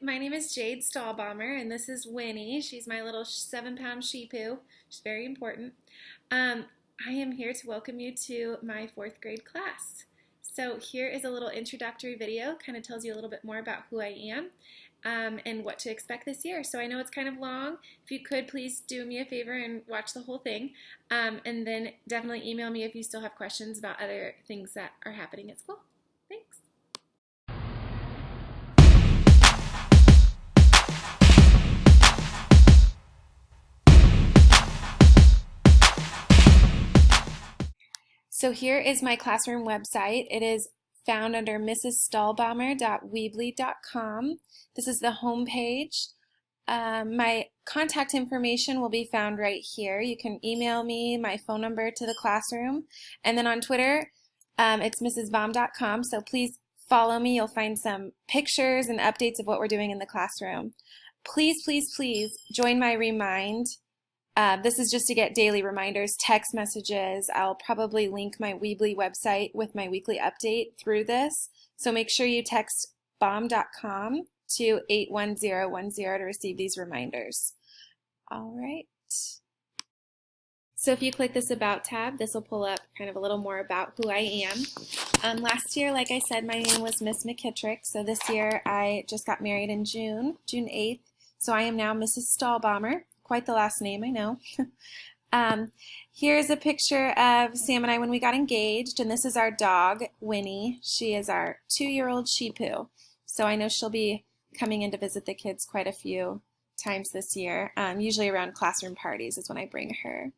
my name is Jade Stallbaumer, and this is Winnie. She's my little 7-pound shih poo. She's very important. I am here to welcome you to my 4th grade class. So here is a little introductory video, kind of tells you a little bit more about who I am and what to expect this year. So I know it's kind of long. If you could, please do me a favor and watch the whole thing. And then definitely email me if you still have questions about other things that are happening at school. Thanks. So here is my classroom website. It is found under mrsstallbaumer.weebly.com. This is the home page. My contact information will be found right here. You can email me my phone number to the classroom. And then on Twitter, it's mrsvom.com. So please follow me. You'll find some pictures and updates of what we're doing in the classroom. Please, please, please join my Remind. This is just to get daily reminders, text messages. I'll probably link my Weebly website with my weekly update through this. So make sure you text bomb.com to 81010 to receive these reminders. All right. So if you click this About tab, this will pull up kind of a little more about who I am. Last year, like I said, my name was Miss McKittrick. So this year I just got married in June 8th. So I am now Mrs. Stallbaumer. Quite the last name, I know. Here's a picture of Sam and I when we got engaged, and this is our dog, Winnie. She is our 2-year-old shih poo. So I know she'll be coming in to visit the kids quite a few times this year. Usually around classroom parties is when I bring her.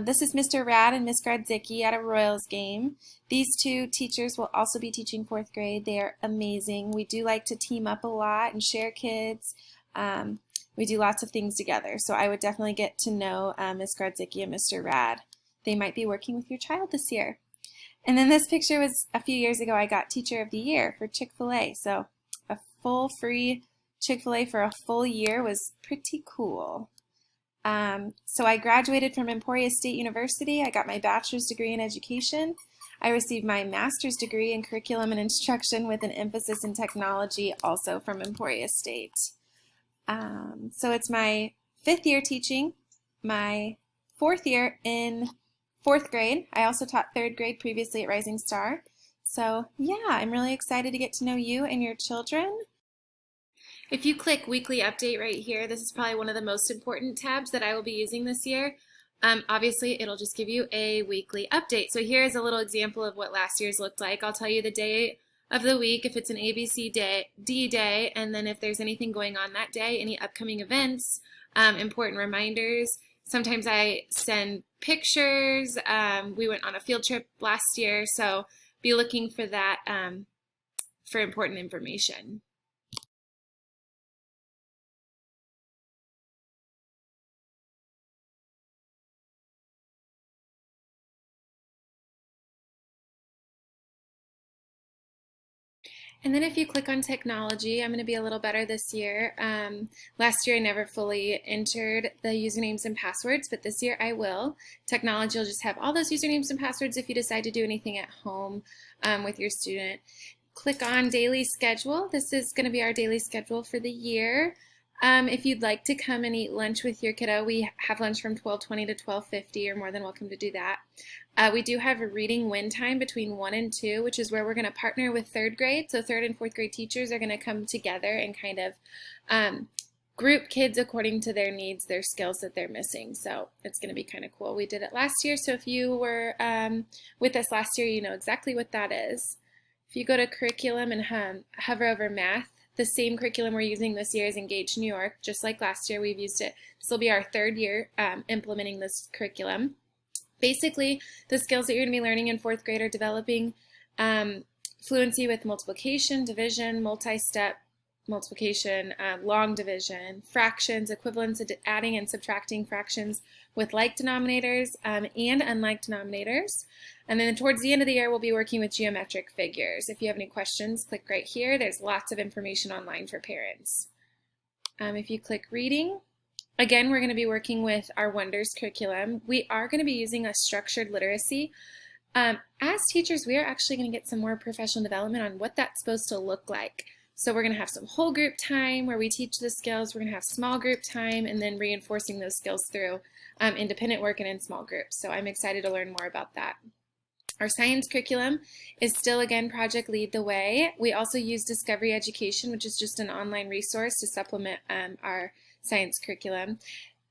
This is Mr. Rad and Miss Gradzicki at a Royals game. These two teachers will also be teaching 4th grade. They are amazing. We do like to team up a lot and share kids. We do lots of things together, so I would definitely get to know Ms. Gradzicki and Mr. Rad. They might be working with your child this year. And then this picture was a few years ago. I got Teacher of the Year for Chick-fil-A, so a full free Chick-fil-A for a full year was pretty cool. So I graduated from Emporia State University. I got my bachelor's degree in education. I received my master's degree in curriculum and instruction with an emphasis in technology, also from Emporia State. So it's my 5th year teaching, my 4th year in 4th grade. I also taught 3rd grade previously at Rising Star. So yeah, I'm really excited to get to know you and your children. If you click Weekly Update right here, this is probably one of the most important tabs that I will be using this year. Obviously, it'll just give you a weekly update. So here's a little example of what last year's looked like. I'll tell you the day of the week, if it's an ABC D day, and then if there's anything going on that day, any upcoming events, important reminders. Sometimes I send pictures. We went on a field trip last year, so be looking for that for important information. And then if you click on technology, I'm going to be a little better this year. Last year I never fully entered the usernames and passwords, but this year I will. Technology will just have all those usernames and passwords if you decide to do anything at home with your student. Click on daily schedule. This is going to be our daily schedule for the year. If you'd like to come and eat lunch with your kiddo, we have lunch from 12:20 to 12:50. You're more than welcome to do that. We do have a reading win time between 1 and 2, which is where we're going to partner with 3rd grade. So 3rd and 4th grade teachers are going to come together and kind of group kids according to their needs, their skills that they're missing. So it's going to be kind of cool. We did it last year, so if you were with us last year, you know exactly what that is. If you go to curriculum and hover over math, the same curriculum we're using this year is Engage New York. Just like last year, we've used it. This will be our 3rd year implementing this curriculum. Basically, the skills that you're going to be learning in 4th grade are developing fluency with multiplication, division, multi-step multiplication, long division, fractions, equivalence, adding and subtracting fractions with like denominators and unlike denominators. And then towards the end of the year, we'll be working with geometric figures. If you have any questions, click right here. There's lots of information online for parents. If you click reading, again, we're going to be working with our Wonders curriculum. We are going to be using a structured literacy. As teachers, we are actually going to get some more professional development on what that's supposed to look like. So we're going to have some whole group time where we teach the skills. We're going to have small group time and then reinforcing those skills through independent work and in small groups. So I'm excited to learn more about that. Our science curriculum is still, again, Project Lead the Way. We also use Discovery Education, which is just an online resource to supplement our science curriculum.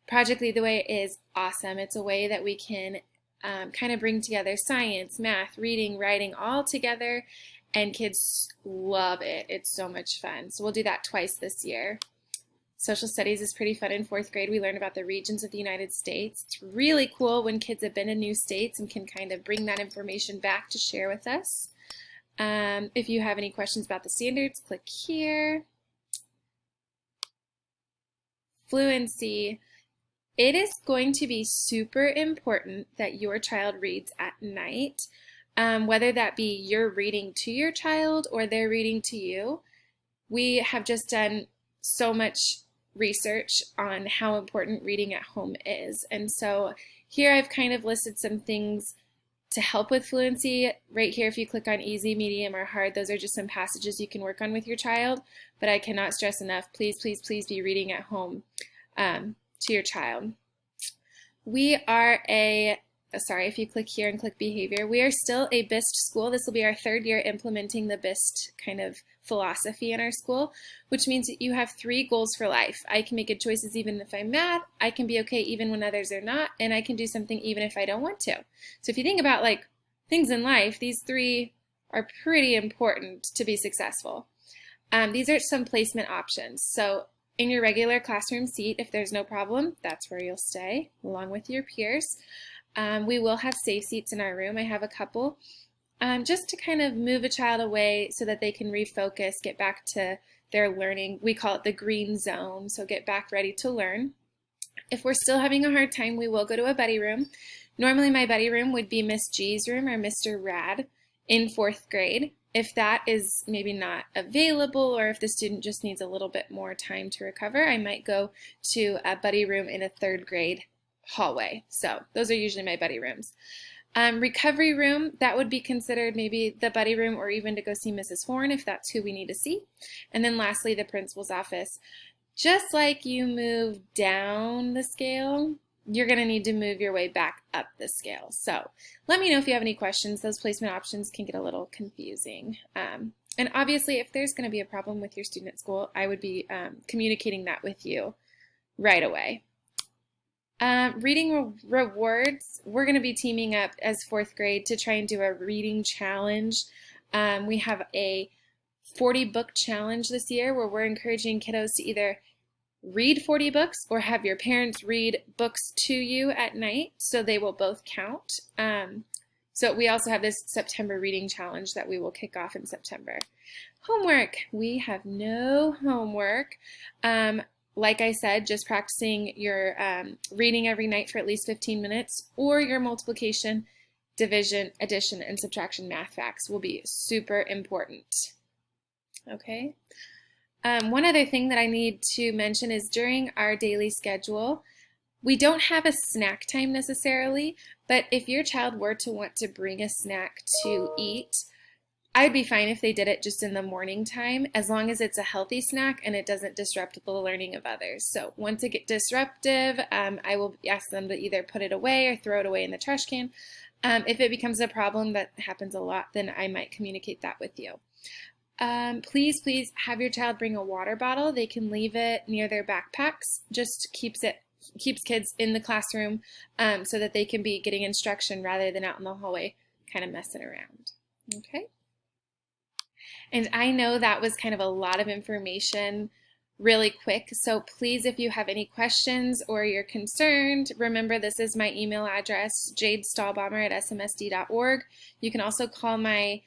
Project Lead the Way is awesome. It's a way that we can kind of bring together science, math, reading, writing all together, and kids love it. It's so much fun. So we'll do that twice this year. Social studies is pretty fun in 4th grade. We learn about the regions of the United States. It's really cool when kids have been in new states and can kind of bring that information back to share with us. If you have any questions about the standards, click here. Fluency. It is going to be super important that your child reads at night, whether that be you're reading to your child or they're reading to you. We have just done so much research on how important reading at home is. And so here I've kind of listed some things to help with fluency. Right here, if you click on easy, medium, or hard, those are just some passages you can work on with your child. But I cannot stress enough, please, please, please be reading at home to your child. We are if you click here and click behavior, we are still a BIST school. This will be our 3rd year implementing the BIST kind of philosophy in our school, which means that you have 3 goals for life. I can make good choices even if I'm mad, I can be okay even when others are not, and I can do something even if I don't want to. So if you think about like things in life, these 3 are pretty important to be successful. These are some placement options. So in your regular classroom seat, if there's no problem, that's where you'll stay along with your peers. We will have safe seats in our room. I have a couple just to kind of move a child away so that they can refocus, get back to their learning. We call it the green zone, so get back ready to learn. If we're still having a hard time, we will go to a buddy room. Normally my buddy room would be Miss G's room or Mr. Rad in 4th grade. If that is maybe not available or if the student just needs a little bit more time to recover, I might go to a buddy room in a 3rd grade hallway. So those are usually my buddy rooms. Recovery room, that would be considered maybe the buddy room or even to go see Mrs. Horn if that's who we need to see. And then lastly, the principal's office. Just like you move down the scale, you're going to need to move your way back up the scale. So let me know if you have any questions. Those placement options can get a little confusing. And obviously, if there's going to be a problem with your student at school, I would be communicating that with you right away. Reading rewards, we're going to be teaming up as 4th grade to try and do a reading challenge. We have a 40 book challenge this year where we're encouraging kiddos to either read 40 books or have your parents read books to you at night, so they will both count. So we also have this September reading challenge that we will kick off in September. Homework, we have no homework. Like I said, just practicing your reading every night for at least 15 minutes or your multiplication, division, addition, and subtraction math facts will be super important. Okay. One other thing that I need to mention is during our daily schedule, we don't have a snack time necessarily, but if your child were to want to bring a snack to eat, I'd be fine if they did it just in the morning time, as long as it's a healthy snack and it doesn't disrupt the learning of others. So once it gets disruptive, I will ask them to either put it away or throw it away in the trash can. If it becomes a problem, that happens a lot, then I might communicate that with you. Please have your child bring a water bottle. They can leave it near their backpacks. Just keeps kids in the classroom so that they can be getting instruction rather than out in the hallway kind of messing around. Okay. And I know that was kind of a lot of information really quick. So please, if you have any questions or you're concerned, remember this is my email address, jadestallbaumer@smsd.org. You can also call my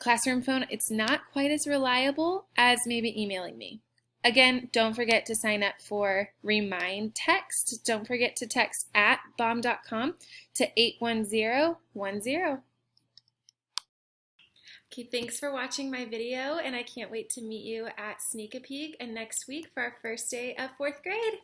classroom phone. It's not quite as reliable as maybe emailing me. Again, don't forget to sign up for Remind Text. Don't forget to text @bomb.com to 81010. Okay, thanks for watching my video, and I can't wait to meet you at Sneak a Peek and next week for our first day of 4th grade.